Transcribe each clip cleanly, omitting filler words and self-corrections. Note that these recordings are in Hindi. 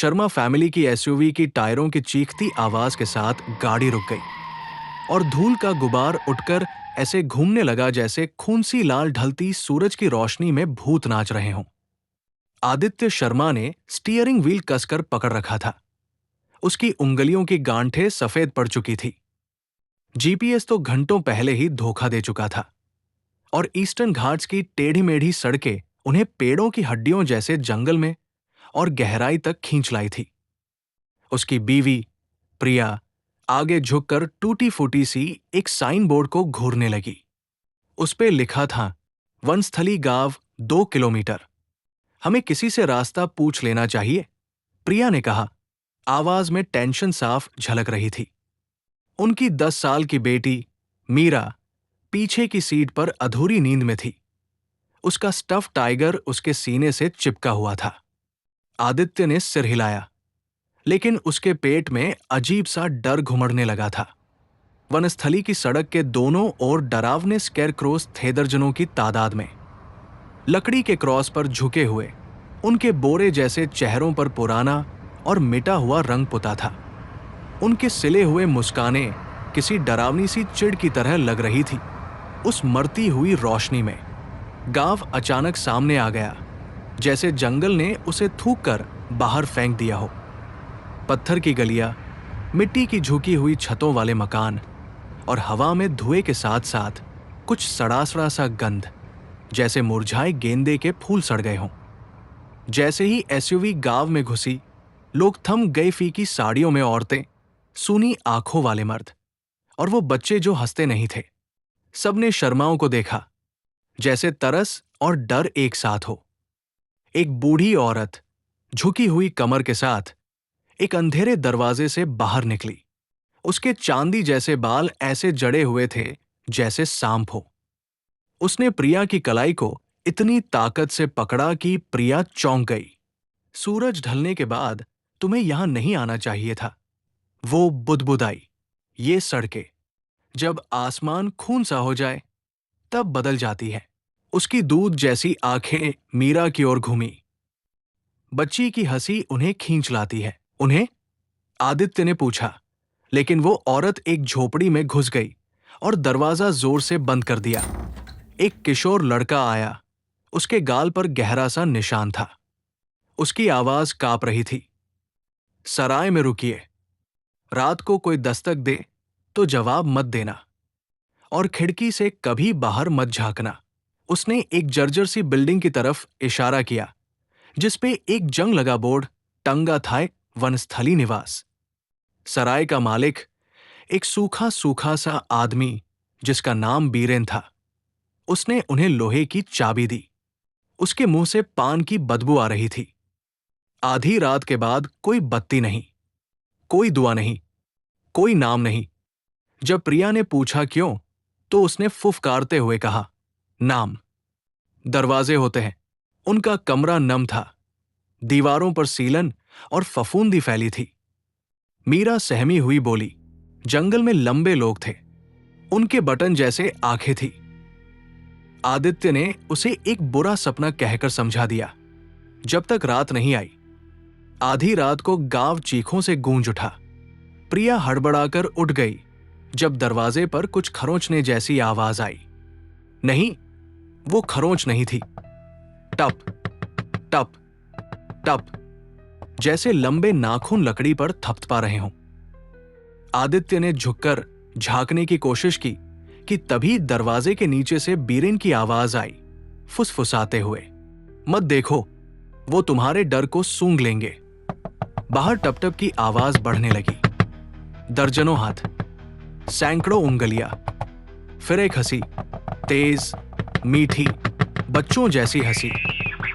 शर्मा फैमिली की एसयूवी की टायरों की चीखती आवाज के साथ गाड़ी रुक गई और धूल का गुबार उठकर ऐसे घूमने लगा जैसे खूंसी लाल ढलती सूरज की रोशनी में भूत नाच रहे हों। आदित्य शर्मा ने स्टीयरिंग व्हील कसकर पकड़ रखा था। उसकी उंगलियों की गांठें सफेद पड़ चुकी थी। जीपीएस तो घंटों पहले ही धोखा दे चुका था और ईस्टर्न घाट्स की टेढ़ी मेढ़ी सड़कें उन्हें पेड़ों की हड्डियों जैसे जंगल में और गहराई तक खींच लाई थी। उसकी बीवी प्रिया आगे झुककर टूटी फूटी सी एक साइन बोर्ड को घूरने लगी। उस पे लिखा था, वनस्थली गांव 2 किलोमीटर। हमें किसी से रास्ता पूछ लेना चाहिए, प्रिया ने कहा। आवाज में टेंशन साफ झलक रही थी। उनकी 10 साल की बेटी मीरा पीछे की सीट पर अधूरी नींद में थी। उसका स्टफ टाइगर उसके सीने से चिपका हुआ था। आदित्य ने सिर हिलाया, लेकिन उसके पेट में अजीब सा डर घुमड़ने लगा था। वनस्थली की सड़क के दोनों ओर डरावने स्केरक्रोस थे दर्जनों की तादाद में। लकड़ी के क्रॉस पर झुके हुए उनके बोरे जैसे चेहरों पर पुराना और मिटा हुआ रंग पुता था। उनके सिले हुए मुस्काने किसी डरावनी सी चिढ़ की तरह लग रही थी। उस मरती हुई रोशनी में गांव अचानक सामने आ गया, जैसे जंगल ने उसे थूक कर बाहर फेंक दिया हो। पत्थर की गलियां, मिट्टी की झुकी हुई छतों वाले मकान और हवा में धुएं के साथ साथ कुछ सड़ा सा गंध, जैसे मुरझाए गेंदे के फूल सड़ गए हों। जैसे ही एसयूवी गांव में घुसी, लोग थम गए। फीकी साड़ियों में औरतें, सूनी आंखों वाले मर्द और वो बच्चे जो हंसते नहीं थे। सबने शर्माओं को देखा, जैसे तरस और डर एक साथ हो। एक बूढ़ी औरत झुकी हुई कमर के साथ एक अंधेरे दरवाजे से बाहर निकली। उसके चांदी जैसे बाल ऐसे जड़े हुए थे जैसे सांप हो। उसने प्रिया की कलाई को इतनी ताकत से पकड़ा कि प्रिया चौंक गई। सूरज ढलने के बाद तुम्हें यहां नहीं आना चाहिए था, वो बुदबुदाई। ये सड़कें जब आसमान खून सा हो जाए तब बदल जाती है। उसकी दूध जैसी आंखें मीरा की ओर घूमी। बच्ची की हंसी उन्हें खींच लाती है। उन्हें? आदित्य ने पूछा, लेकिन वो औरत एक झोपड़ी में घुस गई और दरवाजा जोर से बंद कर दिया। एक किशोर लड़का आया। उसके गाल पर गहरा सा निशान था। उसकी आवाज कांप रही थी। सराय में रुकिए। रात को कोई दस्तक दे तो जवाब मत देना और खिड़की से कभी बाहर मत झांकना। उसने एक जर्जर सी बिल्डिंग की तरफ इशारा किया, जिस पे एक जंग लगा बोर्ड टंगा था, वनस्थली निवास। सराय का मालिक एक सूखा सूखा सा आदमी जिसका नाम बीरेन था। उसने उन्हें लोहे की चाबी दी। उसके मुंह से पान की बदबू आ रही थी। आधी रात के बाद कोई बत्ती नहीं, कोई दुआ नहीं, कोई नाम नहीं। जब प्रिया ने पूछा क्यों, तो उसने फुफकारते हुए कहा, नाम। दरवाजे होते हैं। उनका कमरा नम था। दीवारों पर सीलन और फफूंदी फैली थी। मीरा सहमी हुई बोली, जंगल में लंबे लोग थे, उनके बटन जैसे आंखें थी। आदित्य ने उसे एक बुरा सपना कहकर समझा दिया। जब तक रात नहीं आई। आधी रात को गांव चीखों से गूंज उठा। प्रिया हड़बड़ाकर उठ गई जब दरवाजे पर कुछ खरोंचने जैसी आवाज आई। नहीं, वो खरोंच नहीं थी। टप टप टप, जैसे लंबे नाखून लकड़ी पर थपथपा रहे हों। आदित्य ने झुककर झांकने की कोशिश की कि तभी दरवाजे के नीचे से बीरेन की आवाज आई, फुसफुसाते हुए, मत देखो, वो तुम्हारे डर को सूंघ लेंगे। बाहर टपटप की आवाज बढ़ने लगी। दर्जनों हाथ, सैकड़ों उंगलियां। फिर एक हंसी, तेज, मीठी, बच्चों जैसी हंसी।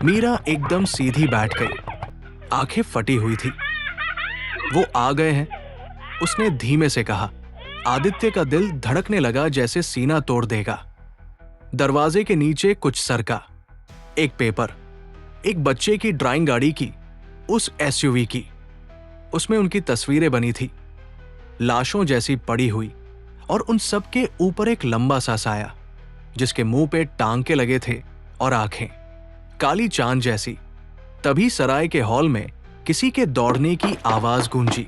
मीरा एकदम सीधी बैठ गई, आंखें फटी हुई थी। वो आ गए हैं, उसने धीमे से कहा। आदित्य का दिल धड़कने लगा जैसे सीना तोड़ देगा। दरवाजे के नीचे कुछ सरका, एक पेपर, एक बच्चे की ड्राइंग गाड़ी की, उस एसयूवी की। उसमें उनकी तस्वीरें बनी थी, लाशों जैसी पड़ी हुई, और उन सब के ऊपर एक लंबा सा साया जिसके मुंह पे टांके लगे थे और आंखें काली चांद जैसी। तभी सराय के हॉल में किसी के दौड़ने की आवाज गूंजी,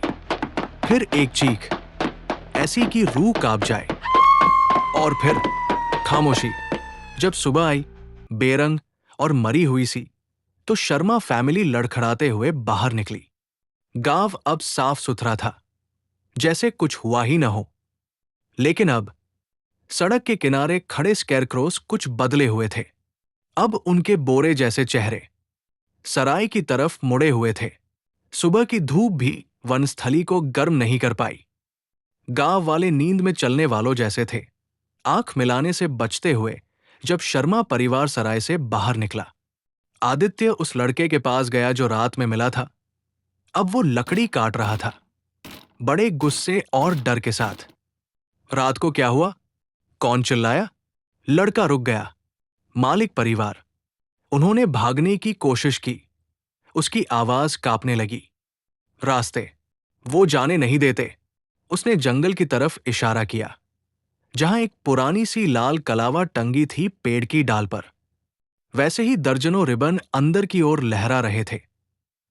फिर एक चीख ऐसी कि रूह कांप जाए, और फिर खामोशी। जब सुबह आई, बेरंग और मरी हुई सी, तो शर्मा फैमिली लड़खड़ाते हुए बाहर निकली। गांव अब साफ सुथरा था, जैसे कुछ हुआ ही न हो। लेकिन अब सड़क के किनारे खड़े स्कैरक्रोस कुछ बदले हुए थे। अब उनके बोरे जैसे चेहरे सराय की तरफ मुड़े हुए थे। सुबह की धूप भी वनस्थली को गर्म नहीं कर पाई। गांव वाले नींद में चलने वालों जैसे थे, आंख मिलाने से बचते हुए। जब शर्मा परिवार सराय से बाहर निकला, आदित्य उस लड़के के पास गया जो रात में मिला था। अब वो लकड़ी काट रहा था, बड़े गुस्से और डर के साथ। रात को क्या हुआ? कौन चिल्लाया? लड़का रुक गया। मालिक परिवार। उन्होंने भागने की कोशिश की, उसकी आवाज कांपने लगी। रास्ते वो जाने नहीं देते। उसने जंगल की तरफ इशारा किया, जहां एक पुरानी सी लाल कलावा टंगी थी पेड़ की डाल पर। वैसे ही दर्जनों रिबन अंदर की ओर लहरा रहे थे,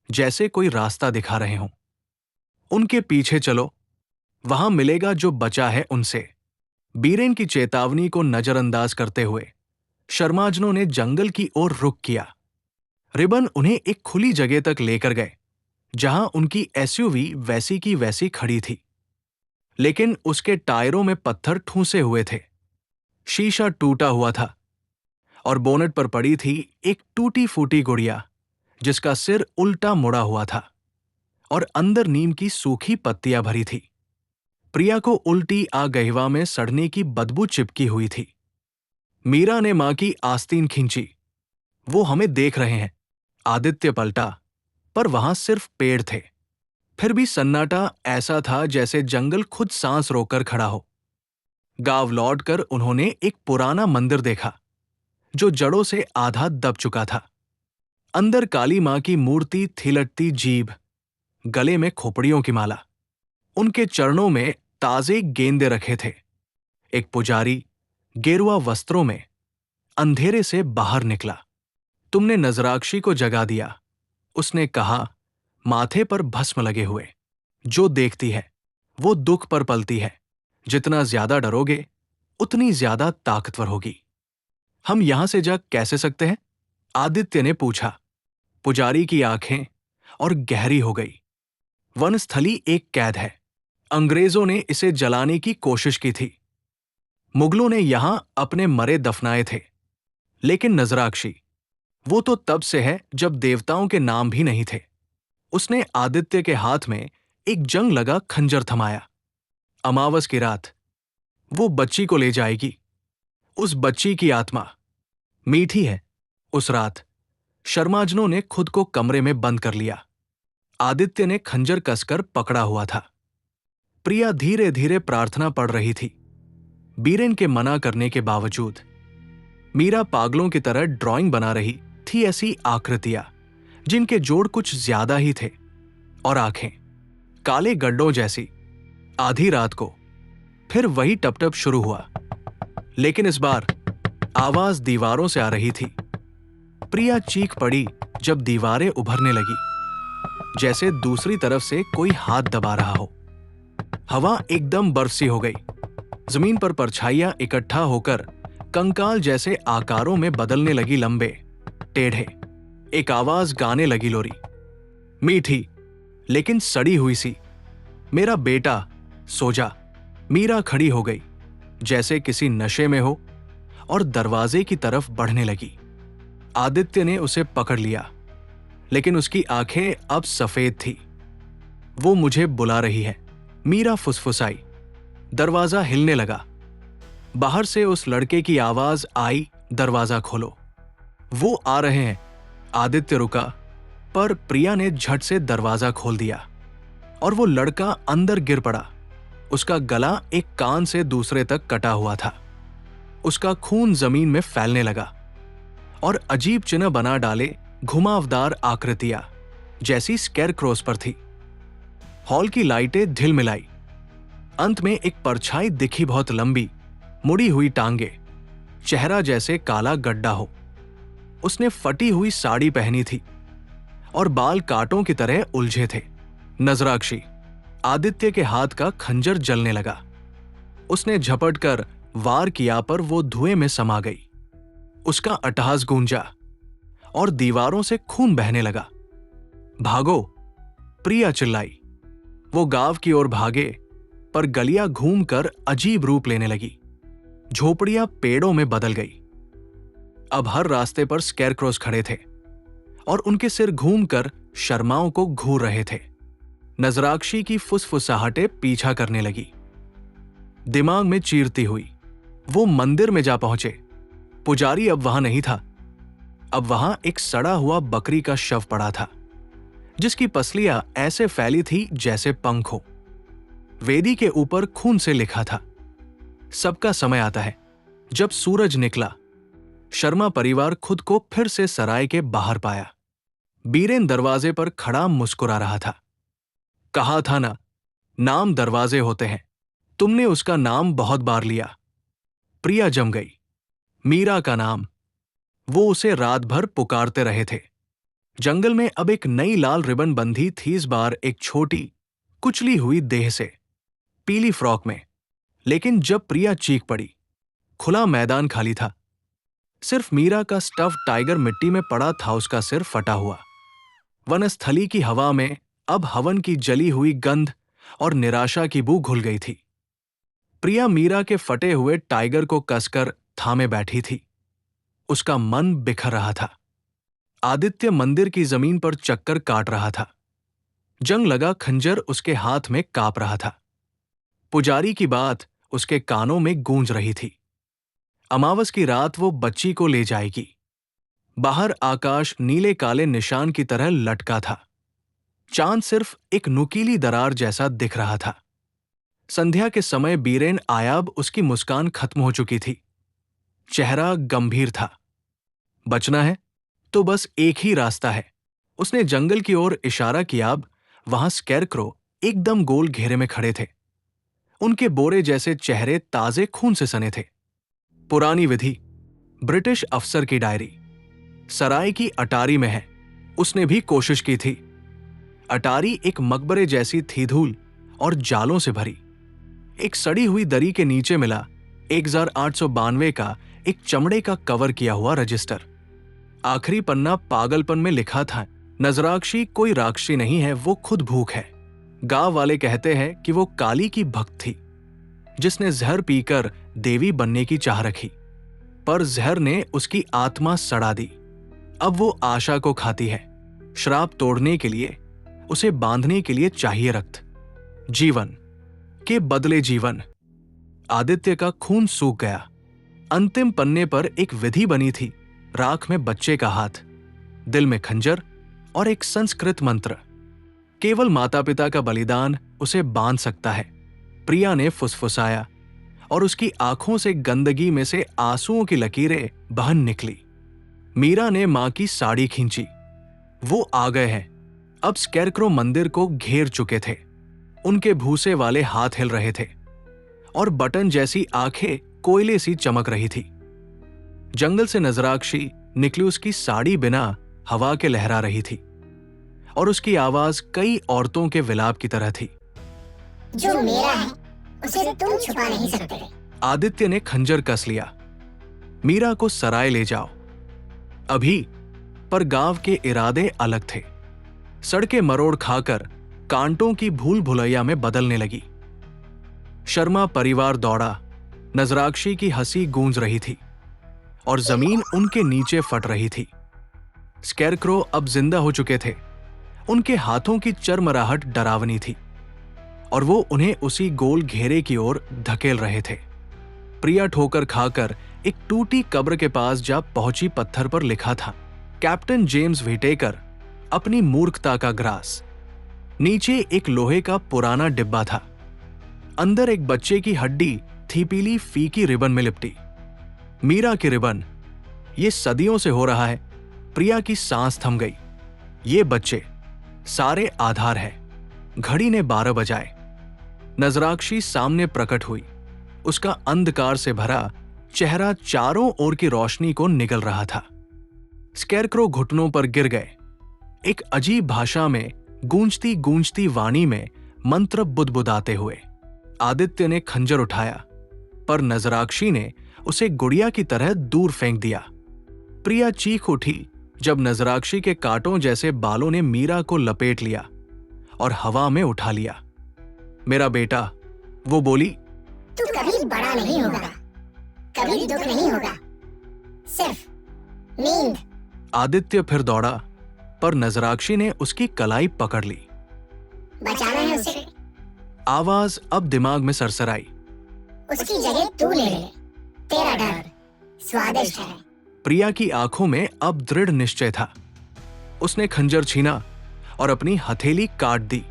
जैसे कोई रास्ता दिखा रहे हों। उनके पीछे चलो, वहां मिलेगा जो बचा है उनसे। बीरेन की चेतावनी को नजरअंदाज करते हुए शर्माजनों ने जंगल की ओर रुख किया। रिबन उन्हें एक खुली जगह तक लेकर गए, जहां उनकी एसयूवी वैसी की वैसी खड़ी थी, लेकिन उसके टायरों में पत्थर ठूंसे हुए थे। शीशा टूटा हुआ था और बोनेट पर पड़ी थी एक टूटी फूटी गुड़िया, जिसका सिर उल्टा मुड़ा हुआ था और अंदर नीम की सूखी पत्तियां भरी थी। प्रिया को उल्टी आ गहवा में सड़ने की बदबू चिपकी हुई थी। मीरा ने मां की आस्तीन खींची। वो हमें देख रहे हैं। आदित्य पलटा, पर वहां सिर्फ पेड़ थे। फिर भी सन्नाटा ऐसा था जैसे जंगल खुद सांस रोककर खड़ा हो। गांव लौटकर उन्होंने एक पुराना मंदिर देखा, जो जड़ों से आधा दब चुका था। अंदर काली मां की मूर्ति, थिलटती जीभ, गले में खोपड़ियों की माला। उनके चरणों में ताजे गेंदे रखे थे। एक पुजारी गेरुआ वस्त्रों में अंधेरे से बाहर निकला। तुमने नजराक्षी को जगा दिया, उसने कहा, माथे पर भस्म लगे हुए। जो देखती है वो दुख पर पलती है। जितना ज्यादा डरोगे, उतनी ज्यादा ताकतवर होगी। हम यहां से जा कैसे सकते हैं? आदित्य ने पूछा। पुजारी की आंखें और गहरी हो गई। वनस्थली एक कैद है। अंग्रेजों ने इसे जलाने की कोशिश की थी। मुगलों ने यहां अपने मरे दफनाए थे। लेकिन नजराक्षी, वो तो तब से है जब देवताओं के नाम भी नहीं थे। उसने आदित्य के हाथ में एक जंग लगा खंजर थमाया। अमावस की रात वो बच्ची को ले जाएगी। उस बच्ची की आत्मा मीठी है। उस रात शर्माजनों ने खुद को कमरे में बंद कर लिया। आदित्य ने खंजर कसकर पकड़ा हुआ था। प्रिया धीरे धीरे प्रार्थना पढ़ रही थी, बीरेन के मना करने के बावजूद। मीरा पागलों की तरह ड्राइंग बना रही थी, ऐसी आकृतियां जिनके जोड़ कुछ ज्यादा ही थे, और आंखें काले गड्ढों जैसी। आधी रात को फिर वही टपटप शुरू हुआ, लेकिन इस बार आवाज दीवारों से आ रही थी। प्रिया चीख पड़ी जब दीवारें उभरने लगी, जैसे दूसरी तरफ से कोई हाथ दबा रहा हो। हवा एकदम बर्फ सी हो गई। जमीन पर परछाइयां इकट्ठा होकर कंकाल जैसे आकारों में बदलने लगी, लंबे, टेढ़े। एक आवाज गाने लगी, लोरी, मीठी लेकिन सड़ी हुई सी, मेरा बेटा सो जा। मीरा खड़ी हो गई, जैसे किसी नशे में हो, और दरवाजे की तरफ बढ़ने लगी। आदित्य ने उसे पकड़ लिया, लेकिन उसकी आंखें अब सफेद थी। वो मुझे बुला रही है, मीरा फुसफुसाई। दरवाजा हिलने लगा। बाहर से उस लड़के की आवाज आई, दरवाजा खोलो, वो आ रहे हैं। आदित्य रुका, पर प्रिया ने झट से दरवाजा खोल दिया और वो लड़का अंदर गिर पड़ा। उसका गला एक कान से दूसरे तक कटा हुआ था। उसका खून जमीन में फैलने लगा और अजीब चिन्ह बना डाले घुमावदार आकृतियां जैसी स्कैरक्रोस पर थी। हॉल की लाइटें ढिलमिलाई। अंत में एक परछाई दिखी, बहुत लंबी, मुड़ी हुई टांगे, चेहरा जैसे काला गड्ढा हो। उसने फटी हुई साड़ी पहनी थी और बाल कांटों की तरह उलझे थे। नजराक्षी, आदित्य के हाथ का खंजर जलने लगा। उसने झपट कर वार किया पर वो धुएं में समा गई। उसका अट्टहास गूंजा और दीवारों से खून बहने लगा। भागो, प्रिया चिल्लाई। वो गांव की ओर भागे, पर गलियां घूमकर अजीब रूप लेने लगी। झोपड़ियां पेड़ों में बदल गई। अब हर रास्ते पर स्कैरक्रोस खड़े थे और उनके सिर घूमकर शर्माओं को घूर रहे थे। नजराक्षी की फुसफुसाहटें पीछा करने लगी। दिमाग में चीरती हुई वो मंदिर में जा पहुंचे। पुजारी अब वहां नहीं था। अब वहां एक सड़ा हुआ बकरी का शव पड़ा था, जिसकी पसलियां ऐसे फैली थी जैसे पंख हो। वेदी के ऊपर खून से लिखा था, सबका समय आता है जब सूरज निकला। शर्मा परिवार खुद को फिर से सराय के बाहर पाया। बीरेन दरवाजे पर खड़ा मुस्कुरा रहा था। कहा था ना, नाम दरवाजे होते हैं। तुमने उसका नाम बहुत बार लिया। प्रिया जम गई। मीरा का नाम। वो उसे रात भर पुकारते रहे थे। जंगल में अब एक नई लाल रिबन बंधी थी, इस बार एक छोटी कुचली हुई देह से, पीली फ्रॉक में। लेकिन जब प्रिया चीख पड़ी, खुला मैदान खाली था। सिर्फ मीरा का स्टफ टाइगर मिट्टी में पड़ा था, उसका सिर फटा हुआ। वनस्थली की हवा में अब हवन की जली हुई गंध और निराशा की बू घुल गई थी। प्रिया मीरा के फटे हुए टाइगर को कसकर थामे बैठी थी। उसका मन बिखर रहा था। आदित्य मंदिर की जमीन पर चक्कर काट रहा था। जंग लगा खंजर उसके हाथ में कांप रहा था। पुजारी की बात उसके कानों में गूंज रही थी। अमावस की रात वो बच्ची को ले जाएगी। बाहर आकाश नीले काले निशान की तरह लटका था। चांद सिर्फ एक नुकीली दरार जैसा दिख रहा था। संध्या के समय बीरेन आयाब उसकी मुस्कान खत्म हो चुकी थी। चेहरा गंभीर था। बचना है तो बस एक ही रास्ता है। उसने जंगल की ओर इशारा किया। वहां स्कैरक्रो एकदम गोल घेरे में खड़े थे। उनके बोरे जैसे चेहरे ताजे खून से सने थे। पुरानी विधि, ब्रिटिश अफसर की डायरी, सराय की अटारी में है। उसने भी कोशिश की थी। अटारी एक मकबरे जैसी थी, धूल और जालों से भरी। एक सड़ी हुई दरी के नीचे मिला 1892 का एक चमड़े का कवर किया हुआ रजिस्टर। आखिरी पन्ना पागलपन में लिखा था, नजराक्षी कोई राक्षसी नहीं है, वो खुद भूख है। गांव वाले कहते हैं कि वो काली की भक्त थी, जिसने जहर पीकर देवी बनने की चाह रखी, पर जहर ने उसकी आत्मा सड़ा दी। अब वो आशा को खाती है। श्राप तोड़ने के लिए, उसे बांधने के लिए चाहिए रक्त। जीवन के बदले जीवन। आदित्य का खून सूख गया। अंतिम पन्ने पर एक विधि बनी थी, राख में बच्चे का हाथ, दिल में खंजर और एक संस्कृत मंत्र। केवल माता पिता का बलिदान उसे बांध सकता है। प्रिया ने फुसफुसाया और उसकी आंखों से गंदगी में से आंसुओं की लकीरें बहन निकली। मीरा ने मां की साड़ी खींची। वो आ गए हैं। अब स्कैरक्रो मंदिर को घेर चुके थे। उनके भूसे वाले हाथ हिल रहे थे और बटन जैसी आंखें कोयले सी चमक रही थी। जंगल से नजराक्षी निकली उसकी साड़ी बिना हवा के लहरा रही थी और उसकी आवाज कई औरतों के विलाप की तरह थी। जो मेरा है उसे तुम छुपा नहीं सकते। आदित्य ने खंजर कस लिया। मीरा को सराय ले जाओ अभी। पर गांव के इरादे अलग थे। सड़कें मरोड़ खाकर कांटों की भूल भुलैया में बदलने लगी। शर्मा परिवार दौड़ा। नजराक्षी की हंसी गूंज रही थी और जमीन उनके नीचे फट रही थी। स्कैरक्रो अब जिंदा हो चुके थे। उनके हाथों की चरमराहट डरावनी थी और वो उन्हें उसी गोल घेरे की ओर धकेल रहे थे। प्रिया ठोकर खाकर एक टूटी कब्र के पास जा पहुंची। पत्थर पर लिखा था, कैप्टन जेम्स व्हिटेकर, अपनी मूर्खता का ग्रास। नीचे एक लोहे का पुराना डिब्बा था। अंदर एक बच्चे की हड्डी थी, पीली फीकी रिबन में लिपटी। मीरा की रिबन। ये सदियों से हो रहा है। प्रिया की सांस थम गई। ये बच्चे सारे आधार है। घड़ी ने 12 बजाए। नजराक्षी सामने प्रकट हुई। उसका अंधकार से भरा चेहरा चारों ओर की रोशनी को निगल रहा था। स्कैरक्रो घुटनों पर गिर गए। एक अजीब भाषा में गूंजती गूंजती वाणी में मंत्र बुदबुदाते हुए आदित्य ने खंजर उठाया, पर नजराक्षी ने उसे गुड़िया की तरह दूर फेंक दिया। प्रिया चीख उठी जब नजराक्षी के कांटों जैसे बालों ने मीरा को लपेट लिया और हवा में उठा लिया। मेरा बेटा, वो बोली। तू कभी बड़ा नहीं होगा, कभी दुख नहीं होगा, सिर्फ नींद। आदित्य फिर दौड़ा, पर नजराक्षी ने उसकी कलाई पकड़ ली। बचाना है उसे। आवाज अब दिमाग में सरसराई। उसकी जगह तू ले ले, तेरा डर स्वादिष्ट है। प्रिया की आंखों में अब दृढ़ निश्चय था। उसने खंजर छीना और अपनी हथेली काट दी।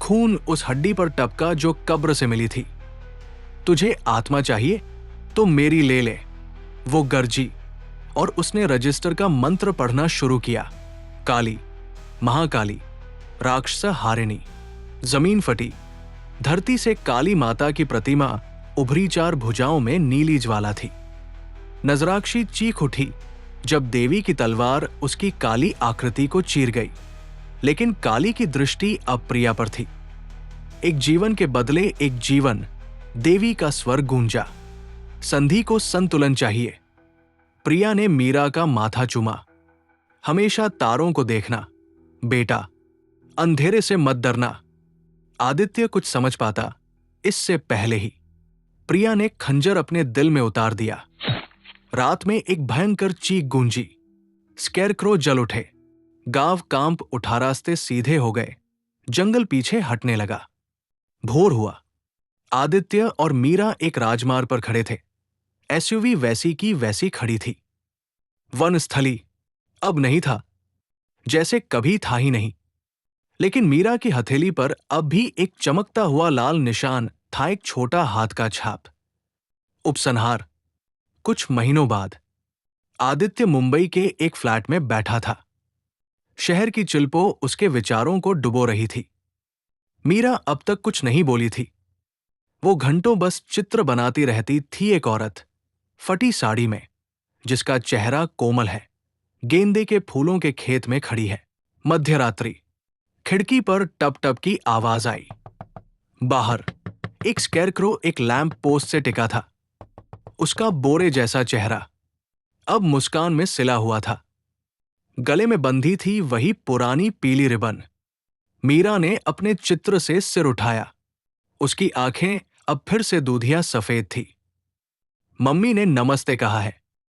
खून उस हड्डी पर टपका जो कब्र से मिली थी। तुझे आत्मा चाहिए तो मेरी ले ले, वो गर्जी, और उसने रजिस्टर का मंत्र पढ़ना शुरू किया। काली, महाकाली, राक्षस हारिणी। जमीन फटी। धरती से काली माता की प्रतिमा उभरी, 4 भुजाओं में नीली ज्वाला थी। नजराक्षी चीख उठी जब देवी की तलवार उसकी काली आकृति को चीर गई, लेकिन काली की दृष्टि अब प्रिया पर थी। एक जीवन के बदले एक जीवन, देवी का स्वर गूंजा। संधि को संतुलन चाहिए। प्रिया ने मीरा का माथा चूमा। हमेशा तारों को देखना बेटा, अंधेरे से मत डरना। आदित्य कुछ समझ पाता इससे पहले ही प्रिया ने खंजर अपने दिल में उतार दिया। रात में एक भयंकर चीख गूंजी। स्केरक्रो जल उठे। गांव कांप उठा, रास्ते सीधे हो गए। जंगल पीछे हटने लगा। भोर हुआ। आदित्य और मीरा एक राजमार्ग पर खड़े थे। एसयूवी वैसी की वैसी खड़ी थी। वनस्थली अब नहीं था, जैसे कभी था ही नहीं। लेकिन मीरा की हथेली पर अब भी एक चमकता हुआ लाल निशान था, एक छोटा हाथ का छाप। उपसंहार। कुछ महीनों बाद आदित्य मुंबई के एक फ्लैट में बैठा था। शहर की चिल्पो उसके विचारों को डुबो रही थी। मीरा अब तक कुछ नहीं बोली थी। वो घंटों बस चित्र बनाती रहती थी। एक औरत फटी साड़ी में, जिसका चेहरा कोमल है, गेंदे के फूलों के खेत में खड़ी है। मध्यरात्रि। खिड़की पर टप टप की आवाज आई। बाहर एक स्केरक्रो एक लैंप पोस्ट से टिका था। उसका बोरे जैसा चेहरा अब मुस्कान में सिला हुआ था। गले में बंधी थी वही पुरानी पीली रिबन। मीरा ने अपने चित्र से सिर उठाया। उसकी आंखें अब फिर से दूधिया सफेद थी। मम्मी ने नमस्ते कहा है।